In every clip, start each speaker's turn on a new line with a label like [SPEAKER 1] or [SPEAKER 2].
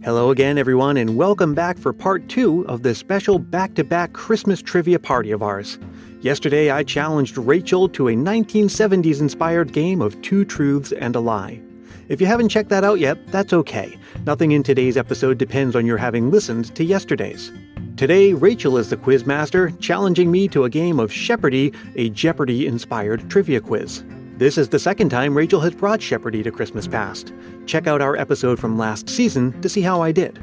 [SPEAKER 1] Hello again, everyone, and welcome back for part 2 of this special back-to-back Christmas trivia party of ours. Yesterday, I challenged Rachel to a 1970s-inspired game of Two Truths and a Lie. If you haven't checked that out yet, that's okay. Nothing in today's episode depends on your having listened to yesterday's. Today, Rachel is the quizmaster, challenging me to a game of Sheperdy, a Jeopardy-inspired trivia quiz. This is the second time Rachel has brought Sheperdy to Christmas Past. Check out our episode from last season to see how I did.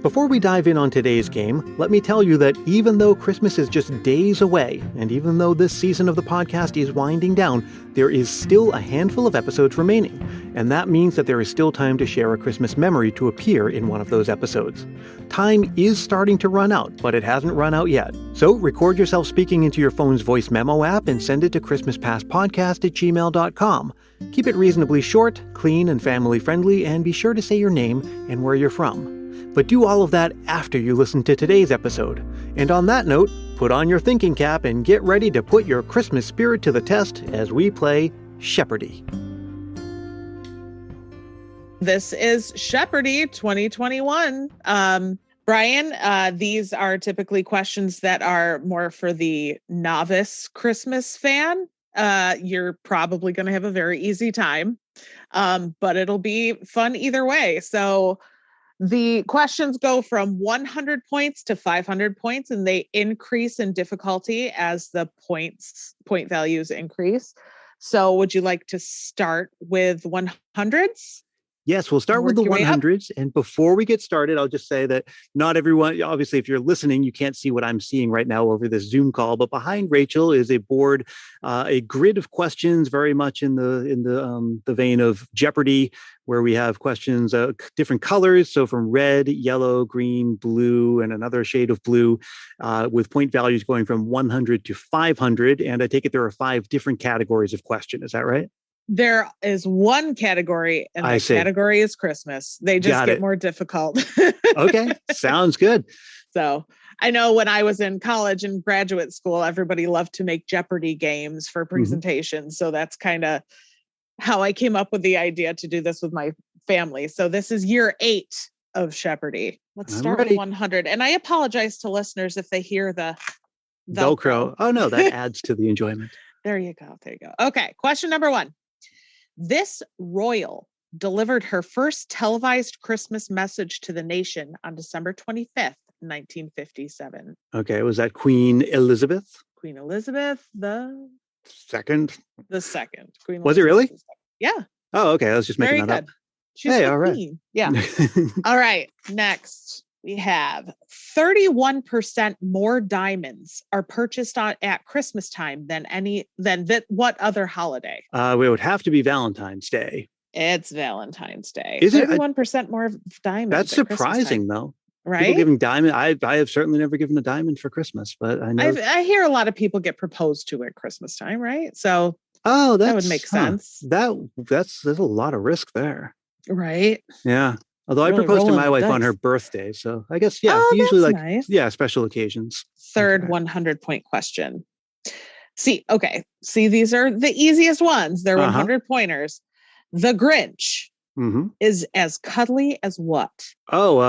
[SPEAKER 1] Before we dive in on today's game, let me tell you that even though Christmas is just days away, and even though this season of the podcast is winding down, there is still a handful of episodes remaining, and that means that there is still time to share a Christmas memory to appear in one of those episodes. Time is starting to run out, but it hasn't run out yet. So record yourself speaking into your phone's voice memo app and send it to christmaspastpodcast@gmail.com. Keep it reasonably short, clean, and family-friendly, and be sure to say your name and where you're from. But do all of that after you listen to today's episode. And on that note, put on your thinking cap and get ready to put your Christmas spirit to the test as we play Sheperdy.
[SPEAKER 2] This is Sheperdy 2021. Brian, these are typically questions that are more for the novice Christmas fan. You're probably going to have a very easy time, but it'll be fun either way. So the questions go from 100 points to 500 points, and they increase in difficulty as the point values increase. So would you like to start with 100s?
[SPEAKER 1] Yes, we'll start with the 100s. And before we get started, I'll just say that not everyone, obviously, if you're listening, you can't see what I'm seeing right now over this Zoom call. But behind Rachel is a board, a grid of questions, very much in the vein of Jeopardy, where we have questions different colors. So from red, yellow, green, blue, and another shade of blue, with point values going from 100 to 500. And I take it there are 5 different categories of question. Is that right?
[SPEAKER 2] There is one category, and the category is Christmas. They just get more difficult.
[SPEAKER 1] Okay, sounds good.
[SPEAKER 2] So I know when I was in college and graduate school, everybody loved to make Jeopardy games for presentations. Mm-hmm. So that's kind of how I came up with the idea to do this with my family. So this is year 8 of Sheperdy. Let's start with 100. And I apologize to listeners if they hear the Velcro.
[SPEAKER 1] Oh, no, that adds to the enjoyment.
[SPEAKER 2] There you go. Okay, question number 1. This royal delivered her first televised Christmas message to the nation on December 25th, 1957.
[SPEAKER 1] Okay, was that Queen Elizabeth?
[SPEAKER 2] Queen Elizabeth the
[SPEAKER 1] second?
[SPEAKER 2] The second. Queen
[SPEAKER 1] was Elizabeth it really?
[SPEAKER 2] Yeah.
[SPEAKER 1] Oh, okay. I was just making that up.
[SPEAKER 2] She's all right. Queen. Yeah. All right. Next, we have 31% more diamonds are purchased at Christmas time than what other holiday?
[SPEAKER 1] It would have to be Valentine's Day.
[SPEAKER 2] It's Valentine's Day.
[SPEAKER 1] Is it
[SPEAKER 2] 31% more diamonds?
[SPEAKER 1] That's surprising, though.
[SPEAKER 2] Right?
[SPEAKER 1] People giving diamond. I have certainly never given a diamond for Christmas, but I know
[SPEAKER 2] I hear a lot of people get proposed to at Christmas time, right? So that would make sense.
[SPEAKER 1] There's a lot of risk there,
[SPEAKER 2] right?
[SPEAKER 1] Yeah. Although I proposed to my wife on her birthday, so I guess usually nice. Special occasions.
[SPEAKER 2] Third 100-point question. See, these are the easiest ones. They're 100 pointers. The Grinch is as cuddly as what?
[SPEAKER 1] Oh,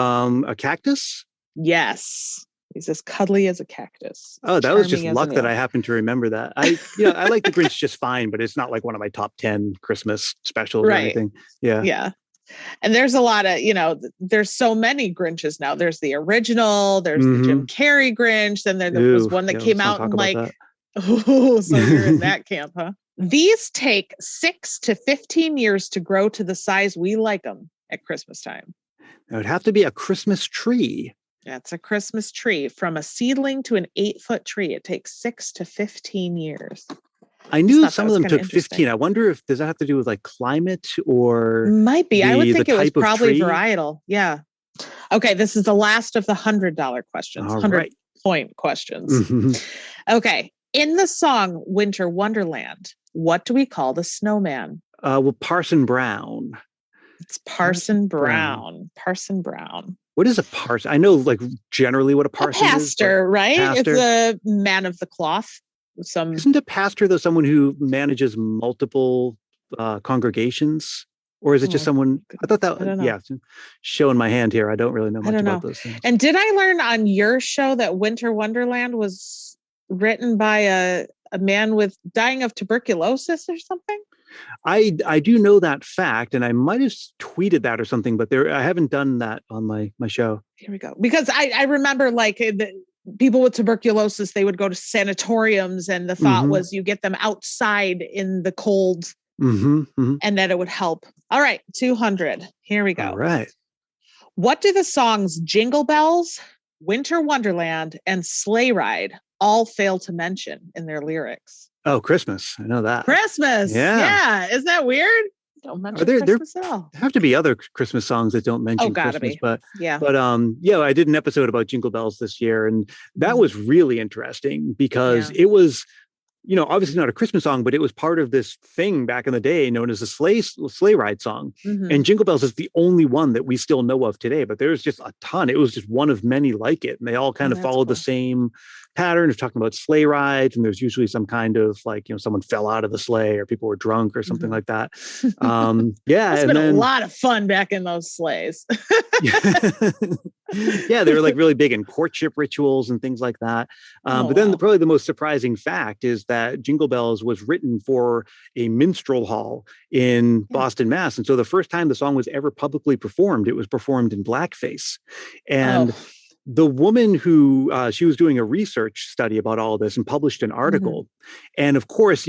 [SPEAKER 1] a cactus?
[SPEAKER 2] Yes. He's as cuddly as a cactus.
[SPEAKER 1] Oh, that was just luck that I happened to remember that. I like the Grinch just fine, but it's not like one of my top 10 Christmas specials or anything. Yeah.
[SPEAKER 2] Yeah. And there's a lot of, there's so many Grinches now. There's the original, there's the Jim Carrey Grinch. Then there was one that came out and so you're in that camp, huh? These take 6 to 15 years to grow to the size we like them at Christmas time.
[SPEAKER 1] It would have to be a Christmas tree.
[SPEAKER 2] That's a Christmas tree. From a seedling to an 8-foot tree, it takes 6 to 15 years.
[SPEAKER 1] I knew some of them took 15. I wonder if does that have to do with like climate or
[SPEAKER 2] might be. I would think it was probably varietal. Yeah. Okay, this is the last of the $100 questions. 100-point questions. Okay. In the song Winter Wonderland, what do we call the snowman?
[SPEAKER 1] Parson Brown.
[SPEAKER 2] It's Parson Brown. Parson Brown.
[SPEAKER 1] What is a parson? I know like generally what a parson is.
[SPEAKER 2] Pastor, right? Pastor. It's a man of the cloth.
[SPEAKER 1] Isn't a pastor though someone who manages multiple congregations? Or is it just
[SPEAKER 2] Oh,
[SPEAKER 1] someone? I thought
[SPEAKER 2] I don't
[SPEAKER 1] that,
[SPEAKER 2] know.
[SPEAKER 1] yeah, showing my hand here. I don't really know
[SPEAKER 2] I
[SPEAKER 1] much
[SPEAKER 2] don't
[SPEAKER 1] about
[SPEAKER 2] know.
[SPEAKER 1] those things.
[SPEAKER 2] And did I learn on your show that Winter Wonderland was written by a man with dying of tuberculosis or something?
[SPEAKER 1] I do know that fact, and I might have tweeted that or something, but I haven't done that on my show.
[SPEAKER 2] Here we go. Because I remember like people with tuberculosis, they would go to sanatoriums, and the thought was you get them outside in the cold and that it would help. All right, 200. Here we go.
[SPEAKER 1] All right.
[SPEAKER 2] What do the songs Jingle Bells, Winter Wonderland, and Sleigh Ride all fail to mention in their lyrics?
[SPEAKER 1] Oh, Christmas. I know that.
[SPEAKER 2] Christmas. Yeah. Isn't that weird? Don't mention Christmas at all.
[SPEAKER 1] There have to be other Christmas songs that don't mention Christmas, but I did an episode about Jingle Bells this year, and that was really interesting because it was, obviously not a Christmas song, but it was part of this thing back in the day known as a sleigh ride song. And Jingle Bells is the only one that we still know of today, but there's just a ton. It was just one of many like it, and they all kind of followed the same pattern of talking about sleigh rides, and there's usually some kind of like, someone fell out of the sleigh or people were drunk or something like that.
[SPEAKER 2] It's been a lot of fun back in those sleighs.
[SPEAKER 1] Yeah, they were like really big in courtship rituals and things like that. But then probably the most surprising fact is that Jingle Bells was written for a minstrel hall in Boston, Mass. And so the first time the song was ever publicly performed, it was performed in blackface. And the woman who she was doing a research study about all of this and published an article. And of course,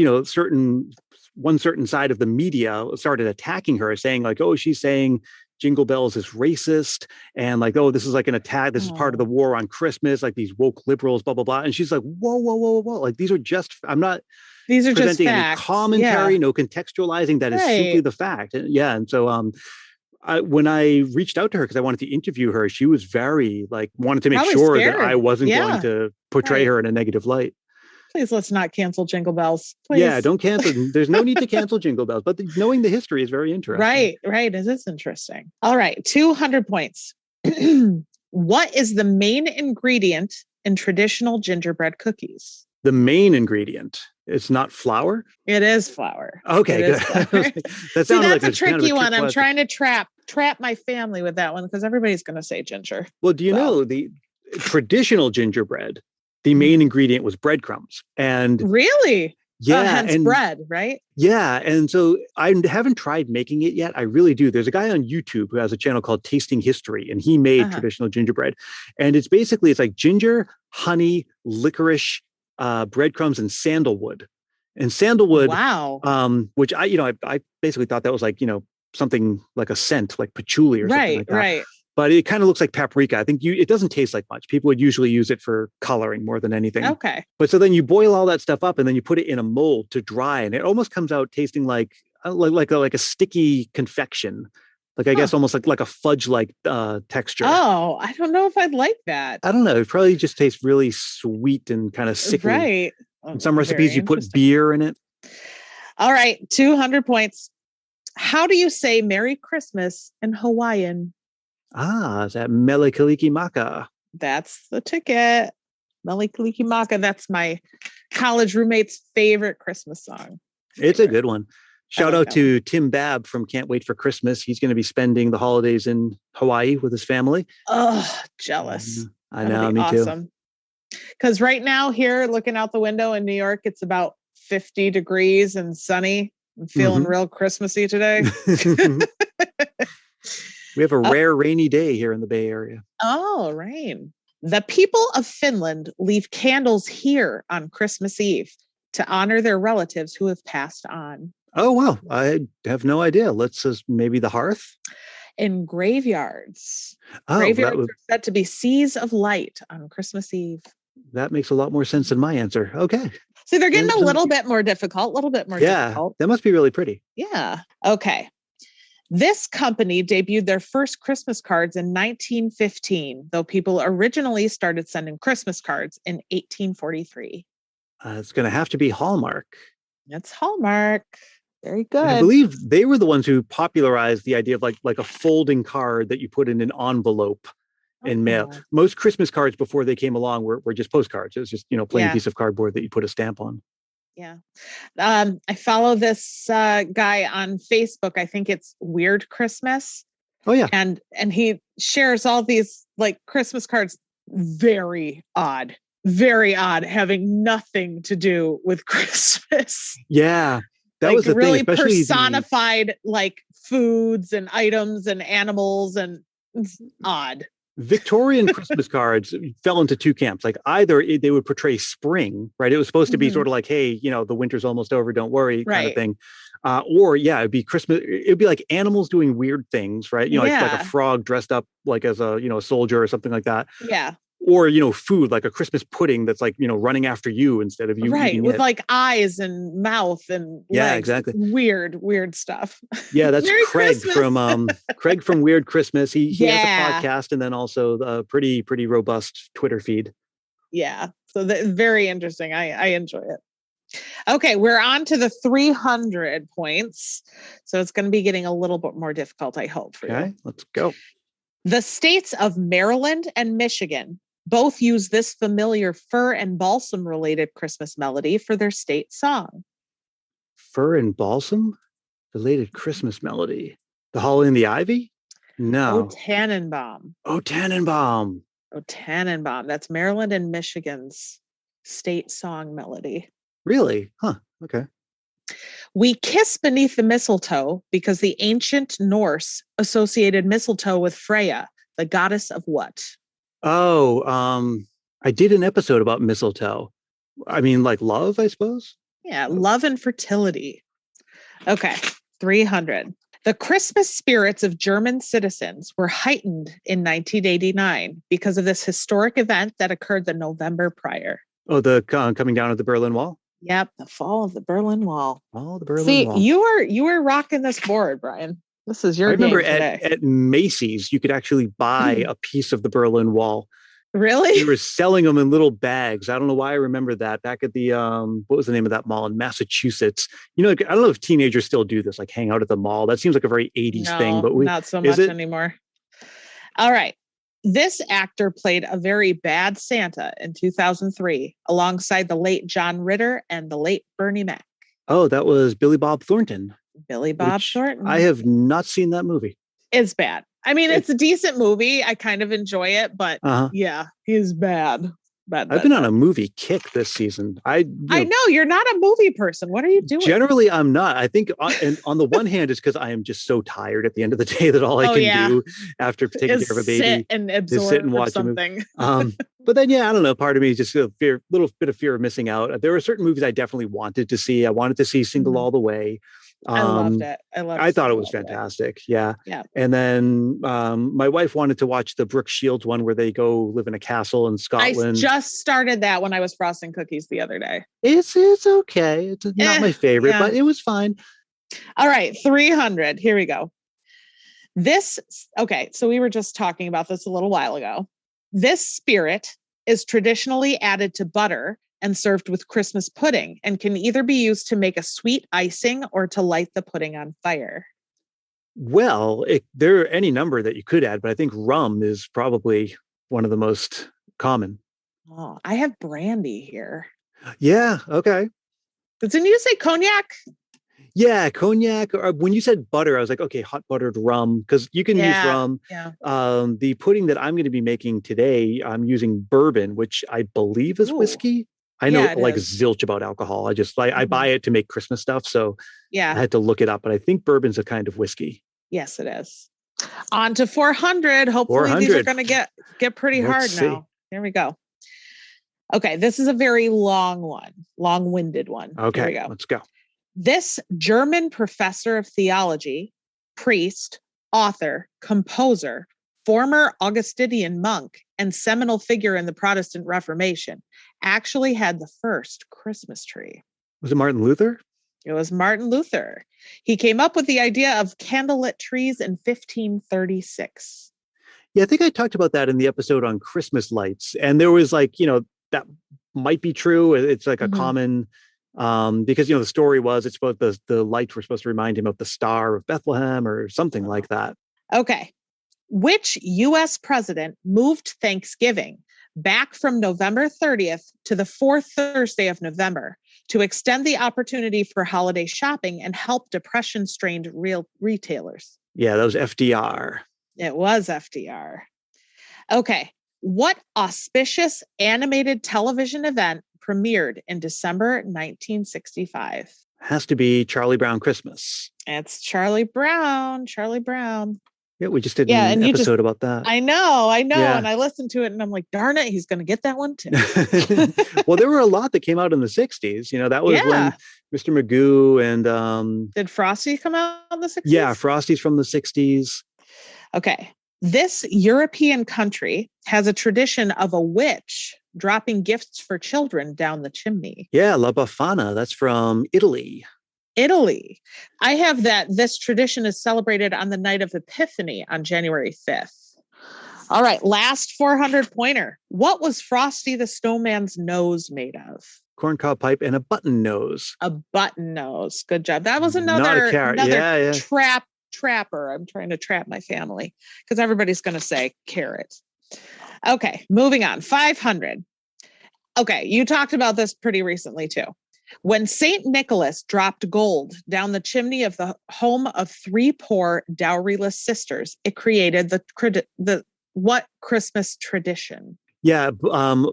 [SPEAKER 1] one certain side of the media started attacking her, saying like, oh, she's saying Jingle Bells is racist, and like, oh, this is like an attack. This is part of the war on Christmas, like these woke liberals, blah, blah, blah. And she's like, whoa, whoa, whoa, whoa. Like, these are just presenting any commentary, no contextualizing. That is simply the fact. And so when I reached out to her, because I wanted to interview her, she was very wanted to make sure that I wasn't going to portray her in a negative light.
[SPEAKER 2] Please, let's not cancel Jingle Bells. Please.
[SPEAKER 1] Yeah, don't cancel. There's no need to cancel Jingle Bells, but knowing the history is very interesting.
[SPEAKER 2] Right. It is interesting. All right, 200 points. What is the main ingredient in traditional gingerbread cookies?
[SPEAKER 1] The main ingredient. It's not flour?
[SPEAKER 2] It is flour.
[SPEAKER 1] Okay, good.
[SPEAKER 2] That's a tricky one. I'm trying to trap my family with that one because everybody's going to say ginger.
[SPEAKER 1] Well, do you know the traditional gingerbread? The main ingredient was breadcrumbs. And
[SPEAKER 2] really?
[SPEAKER 1] Yeah.
[SPEAKER 2] Hence bread, right?
[SPEAKER 1] Yeah. And so I haven't tried making it yet. I really do. There's a guy on YouTube who has a channel called Tasting History, and he made traditional gingerbread. And it's like ginger, honey, licorice, breadcrumbs, and sandalwood. And sandalwood, which I basically thought that was like, something like a scent, like patchouli or something like that. Right. But it kind of looks like paprika. I think it doesn't taste like much. People would usually use it for coloring more than anything.
[SPEAKER 2] Okay.
[SPEAKER 1] But so then you boil all that stuff up and then you put it in a mold to dry, and it almost comes out tasting like a sticky confection. Like I guess almost like a fudge-like texture.
[SPEAKER 2] Oh, I don't know if I'd like that.
[SPEAKER 1] I don't know. It probably just tastes really sweet and kind of sickly.
[SPEAKER 2] Right.
[SPEAKER 1] In some recipes you put beer in it.
[SPEAKER 2] All right, 200 points. How do you say Merry Christmas in Hawaiian?
[SPEAKER 1] Is that Mele Kalikimaka?
[SPEAKER 2] That's the ticket. Mele Kalikimaka. That's my college roommate's favorite Christmas song.
[SPEAKER 1] It's a good one. Shout out to Tim Babb from Can't Wait for Christmas. He's going to be spending the holidays in Hawaii with his family.
[SPEAKER 2] Oh, jealous.
[SPEAKER 1] I know, me too.
[SPEAKER 2] Because right now here, looking out the window in New York, it's about 50 degrees and sunny. I'm feeling real Christmassy today.
[SPEAKER 1] We have a rare rainy day here in the Bay Area.
[SPEAKER 2] Oh, rain. The people of Finland leave candles here on Christmas Eve to honor their relatives who have passed on.
[SPEAKER 1] Oh, wow. I have no idea. Maybe the hearth?
[SPEAKER 2] In graveyards. Graveyards are said to be seas of light on Christmas Eve.
[SPEAKER 1] That makes a lot more sense than my answer. Okay.
[SPEAKER 2] See, they're getting a little bit more difficult, difficult.
[SPEAKER 1] Yeah, that must be really pretty.
[SPEAKER 2] Yeah. Okay. This company debuted their first Christmas cards in 1915, though people originally started sending Christmas cards in 1843.
[SPEAKER 1] It's going to have to be Hallmark.
[SPEAKER 2] It's Hallmark. Very good.
[SPEAKER 1] And I believe they were the ones who popularized the idea of like a folding card that you put in an envelope and mail. Most Christmas cards before they came along were just postcards. It was just, plain piece of cardboard that you put a stamp on.
[SPEAKER 2] Yeah. I follow this guy on Facebook. I think it's Weird Christmas.
[SPEAKER 1] Oh yeah.
[SPEAKER 2] And he shares all these like Christmas cards, very odd, having nothing to do with Christmas.
[SPEAKER 1] Yeah. That
[SPEAKER 2] like
[SPEAKER 1] was the
[SPEAKER 2] really
[SPEAKER 1] thing, especially
[SPEAKER 2] personified like foods and items and animals, and it's odd.
[SPEAKER 1] Victorian Christmas cards fell into two camps. Like either they would portray spring, right? It was supposed to be sort of like, hey, the winter's almost over, don't worry, kind of thing. Or yeah, it'd be Christmas. It'd be like animals doing weird things, right? Like a frog dressed up like as a a soldier or something like that.
[SPEAKER 2] Yeah.
[SPEAKER 1] Or food like a Christmas pudding that's like running after you instead of you eating
[SPEAKER 2] with
[SPEAKER 1] it.
[SPEAKER 2] like eyes and mouth and legs.
[SPEAKER 1] Exactly.
[SPEAKER 2] Weird stuff.
[SPEAKER 1] Yeah, that's Craig
[SPEAKER 2] Christmas.
[SPEAKER 1] from Craig from Weird Christmas. He has a podcast and then also a pretty robust Twitter feed.
[SPEAKER 2] Yeah, so very interesting. I enjoy it. Okay, we're on to the 300 points, so it's going to be getting a little bit more difficult, I hope, for you.
[SPEAKER 1] Okay, let's go.
[SPEAKER 2] The states of Maryland and Michigan both use this familiar fir and balsam related Christmas melody for their state song.
[SPEAKER 1] Fir and balsam related Christmas melody. The Holly and the Ivy? No.
[SPEAKER 2] Oh, Tannenbaum.
[SPEAKER 1] Oh, Tannenbaum.
[SPEAKER 2] Oh, Tannenbaum. That's Maryland and Michigan's state song melody.
[SPEAKER 1] Really? Huh. Okay.
[SPEAKER 2] We kiss beneath the mistletoe because the ancient Norse associated mistletoe with Freya, the goddess of what?
[SPEAKER 1] Oh, I did an episode about mistletoe. I mean, like love, I suppose?
[SPEAKER 2] Yeah, love and fertility. Okay, 300. The Christmas spirits of German citizens were heightened in 1989 because of this historic event that occurred the November prior.
[SPEAKER 1] Oh, the coming down of the Berlin Wall?
[SPEAKER 2] Yep, the fall of the Berlin Wall.
[SPEAKER 1] Oh, the Berlin Wall.
[SPEAKER 2] You were rocking this board, Brian. This is your game today.
[SPEAKER 1] I remember at Macy's, you could actually buy a piece of the Berlin Wall.
[SPEAKER 2] Really?
[SPEAKER 1] They were selling them in little bags. I don't know why I remember that. Back at the what was the name of that mall in Massachusetts? I don't know if teenagers still do this, like hang out at the mall. That seems like a very 80s thing, but
[SPEAKER 2] not so much anymore. All right. This actor played a very bad Santa in 2003 alongside the late John Ritter and the late Bernie Mac.
[SPEAKER 1] Oh, that was Billy Bob Thornton.
[SPEAKER 2] Billy Bob Thornton.
[SPEAKER 1] I have not seen that movie.
[SPEAKER 2] It's bad. I mean, it's a decent movie. I kind of enjoy it, but yeah, he's bad.
[SPEAKER 1] I've been on a movie kick this season. I
[SPEAKER 2] know you're not a movie person. What are you doing?
[SPEAKER 1] Generally, I'm not. I think on the one hand, it's because I am just so tired at the end of the day that all I can do after taking care of a baby
[SPEAKER 2] sit and absorb
[SPEAKER 1] is sit and watch
[SPEAKER 2] something.
[SPEAKER 1] But then, I don't know. Part of me is just a little bit of fear of missing out. There were certain movies I definitely wanted to see. I wanted to see Single All the Way.
[SPEAKER 2] I loved it.
[SPEAKER 1] I thought it was fantastic. Yeah.
[SPEAKER 2] Yeah.
[SPEAKER 1] And then my wife wanted to watch the Brooke Shields one where they go live in a castle in Scotland.
[SPEAKER 2] I just started that when I was frosting cookies the other day.
[SPEAKER 1] It's okay. It's not my favorite, but it was fine.
[SPEAKER 2] All right. 300. Here we go. So we were just talking about this a little while ago. This spirit is traditionally added to butter and served with Christmas pudding and can either be used to make a sweet icing or to light the pudding on fire.
[SPEAKER 1] Well, there are any number that you could add, but I think rum is probably one of the most common.
[SPEAKER 2] Oh, I have brandy here.
[SPEAKER 1] Yeah. Okay.
[SPEAKER 2] Didn't you say cognac?
[SPEAKER 1] Yeah, cognac. Or when you said butter, I was like, okay, hot buttered rum, because you can use rum.
[SPEAKER 2] Yeah.
[SPEAKER 1] The pudding that I'm going to be making today, I'm using bourbon, which I believe is whiskey. I know like zilch about alcohol. I just I buy it to make Christmas stuff. So I had to look it up, but I think bourbon's a kind of whiskey.
[SPEAKER 2] Yes, it is. On to 400. Hopefully these are going to get pretty hard now. Here we go. Okay. This is a very long-winded one.
[SPEAKER 1] Okay.
[SPEAKER 2] Here we go.
[SPEAKER 1] Let's go.
[SPEAKER 2] This German professor of theology, priest, author, composer, former Augustinian monk, and seminal figure in the Protestant Reformation, actually had the first Christmas tree.
[SPEAKER 1] Was it Martin Luther?
[SPEAKER 2] It was Martin Luther. He came up with the idea of candlelit trees in 1536.
[SPEAKER 1] Yeah, I think I talked about that in the episode on Christmas lights. And there was like, that might be true. It's like a common, because, the story was it's about the lights were supposed to remind him of the Star of Bethlehem or something like that.
[SPEAKER 2] Okay. Which U.S. president moved Thanksgiving back from November 30th to the fourth Thursday of November to extend the opportunity for holiday shopping and help depression-strained real retailers.
[SPEAKER 1] Yeah, that was FDR.
[SPEAKER 2] It was FDR. Okay. What auspicious animated television event premiered in December 1965?
[SPEAKER 1] Has to be Charlie Brown Christmas.
[SPEAKER 2] It's Charlie Brown. Charlie Brown.
[SPEAKER 1] Yeah, we just did an episode about that.
[SPEAKER 2] I know.
[SPEAKER 1] Yeah.
[SPEAKER 2] And I listened to it and I'm like, darn it, he's going to get that one too.
[SPEAKER 1] Well, there were a lot that came out in the 60s. That was when Mr. Magoo and...
[SPEAKER 2] Did Frosty come out in the 60s?
[SPEAKER 1] Yeah, Frosty's from the 60s.
[SPEAKER 2] Okay. This European country has a tradition of a witch dropping gifts for children down the chimney.
[SPEAKER 1] Yeah, La Befana. That's from Italy.
[SPEAKER 2] I have that this tradition is celebrated on the night of Epiphany on January 5th. All right, last 400 pointer. What was Frosty the Snowman's nose made of?
[SPEAKER 1] Corncob pipe and a button nose.
[SPEAKER 2] A button nose. Good job. That was another trapper. I'm trying to trap my family because everybody's going to say carrot. Okay, moving on. 500. Okay, you talked about this pretty recently too. When St. Nicholas dropped gold down the chimney of the home of 3 poor dowryless sisters, it created the what Christmas tradition?
[SPEAKER 1] Yeah,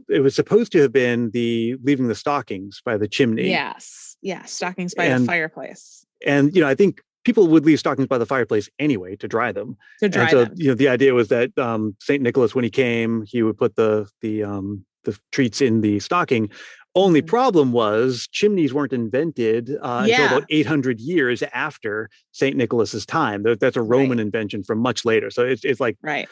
[SPEAKER 1] it was supposed to have been the leaving the stockings by the chimney.
[SPEAKER 2] Yes, stockings by the fireplace.
[SPEAKER 1] And I think people would leave stockings by the fireplace anyway to dry them.
[SPEAKER 2] Them.
[SPEAKER 1] The idea was that St. Nicholas, when he came, he would put the treats in the stocking. Only problem was chimneys weren't invented until about 800 years after St. Nicholas's time. That's a Roman invention from much later. So it's like, I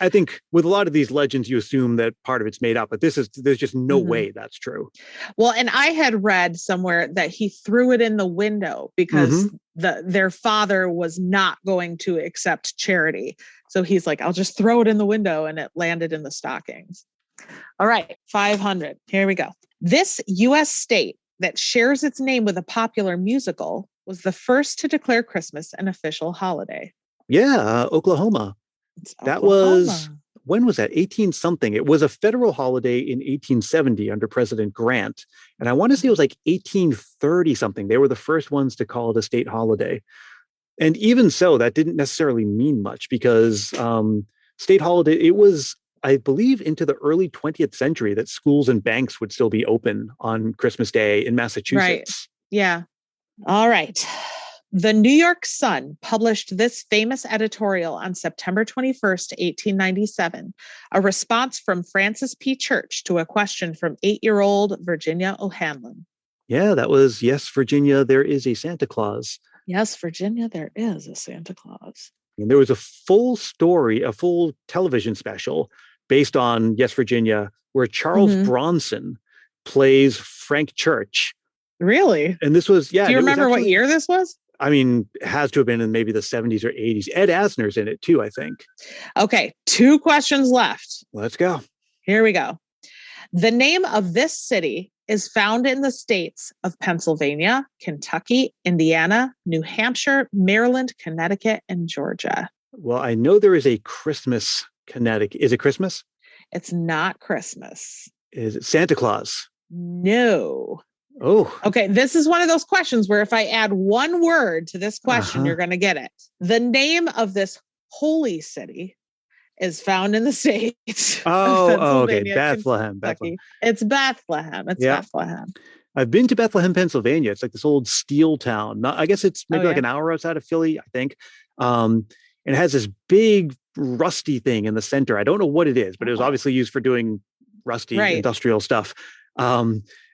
[SPEAKER 1] think with a lot of these legends, you assume that part of it's made up, but there's just no way that's true.
[SPEAKER 2] Well, and I had read somewhere that he threw it in the window because their father was not going to accept charity. So he's like, I'll just throw it in the window, and it landed in the stockings. All right, 500. Here we go. This U.S. state that shares its name with a popular musical was the first to declare Christmas an official holiday.
[SPEAKER 1] Yeah, Oklahoma. That was, when was that? 18 something. It was a federal holiday in 1870 under President Grant. And I want to say it was like 1830 something. They were the first ones to call it a state holiday. And even so, that didn't necessarily mean much because state holiday, it was, I believe, into the early 20th century that schools and banks would still be open on Christmas Day in Massachusetts.
[SPEAKER 2] Right. Yeah. All right. The New York Sun published this famous editorial on September 21st, 1897, a response from Francis P. Church to a question from 8-year-old Virginia O'Hanlon.
[SPEAKER 1] Yeah, that was, yes, Virginia, there is a Santa Claus.
[SPEAKER 2] Yes, Virginia, there is a Santa Claus.
[SPEAKER 1] And there was a full story, a full television special based on Yes, Virginia, where Charles Bronson plays Frank Church.
[SPEAKER 2] Really?
[SPEAKER 1] And this was, yeah.
[SPEAKER 2] Do you remember what year this was?
[SPEAKER 1] I mean, it has to have been in maybe the 70s or 80s. Ed Asner's in it too, I think.
[SPEAKER 2] Okay, 2 questions left.
[SPEAKER 1] Let's go.
[SPEAKER 2] Here we go. The name of this city is found in the states of Pennsylvania, Kentucky, Indiana, New Hampshire, Maryland, Connecticut, and Georgia.
[SPEAKER 1] Well, I know there is a Christmas, Connecticut. Is it Christmas?
[SPEAKER 2] It's not Christmas.
[SPEAKER 1] Is it Santa Claus?
[SPEAKER 2] No.
[SPEAKER 1] Oh.
[SPEAKER 2] Okay, this is one of those questions where if I add one word to this question, you're going to get it. The name of this holy city is found in the states.
[SPEAKER 1] Oh, okay. Bethlehem.
[SPEAKER 2] It's Bethlehem. Bethlehem.
[SPEAKER 1] I've been to Bethlehem, Pennsylvania. It's like this old steel town. I guess it's maybe like an hour outside of Philly, I think. And it has this big rusty thing in the center. I don't know what it is, but it was obviously used for doing rusty industrial stuff.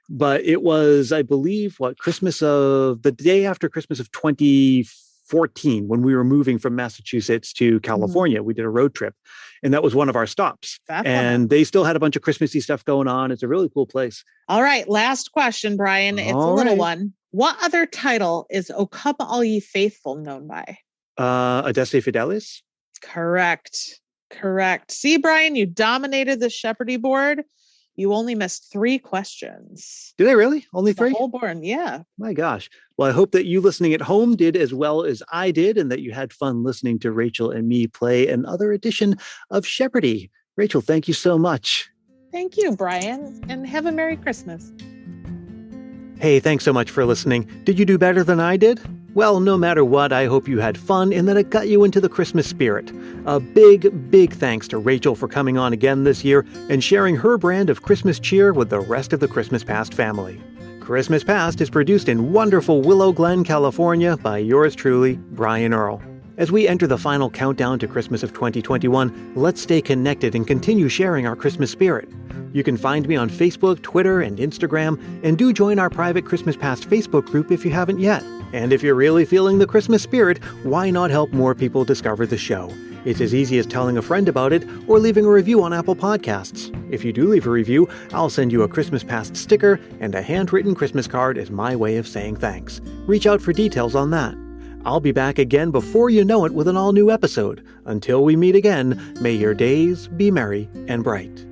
[SPEAKER 1] But it was, I believe, the day after Christmas of 2014, when we were moving from Massachusetts to California. We did a road trip, and that was one of our stops. And they still had a bunch of Christmassy stuff going on. It's a really cool place. All
[SPEAKER 2] right. Last question, Brian. It's a little one. What other title is O Come All Ye Faithful known by?
[SPEAKER 1] Adeste Fidelis?
[SPEAKER 2] Correct. See, Brian, you dominated the Sheperdy board. You only missed 3 questions.
[SPEAKER 1] Did I really? Only 3?
[SPEAKER 2] The whole board, yeah.
[SPEAKER 1] My gosh. Well, I hope that you listening at home did as well as I did, and that you had fun listening to Rachel and me play another edition of Sheperdy. Rachel, thank you so much.
[SPEAKER 2] Thank you, Brian, and have a Merry Christmas.
[SPEAKER 1] Hey, thanks so much for listening. Did you do better than I did? Well, no matter what, I hope you had fun and that it got you into the Christmas spirit. A big thanks to Rachel for coming on again this year and sharing her brand of Christmas cheer with the rest of the Christmas Past family. Christmas Past is produced in wonderful Willow Glen, California by yours truly, Brian Earl. As we enter the final countdown to Christmas of 2021, let's stay connected and continue sharing our Christmas spirit. You can find me on Facebook, Twitter, and Instagram, and do join our private Christmas Past Facebook group if you haven't yet. And if you're really feeling the Christmas spirit, why not help more people discover the show? It's as easy as telling a friend about it or leaving a review on Apple Podcasts. If you do leave a review, I'll send you a Christmas Past sticker and a handwritten Christmas card as my way of saying thanks. Reach out for details on that. I'll be back again before you know it with an all-new episode. Until we meet again, may your days be merry and bright.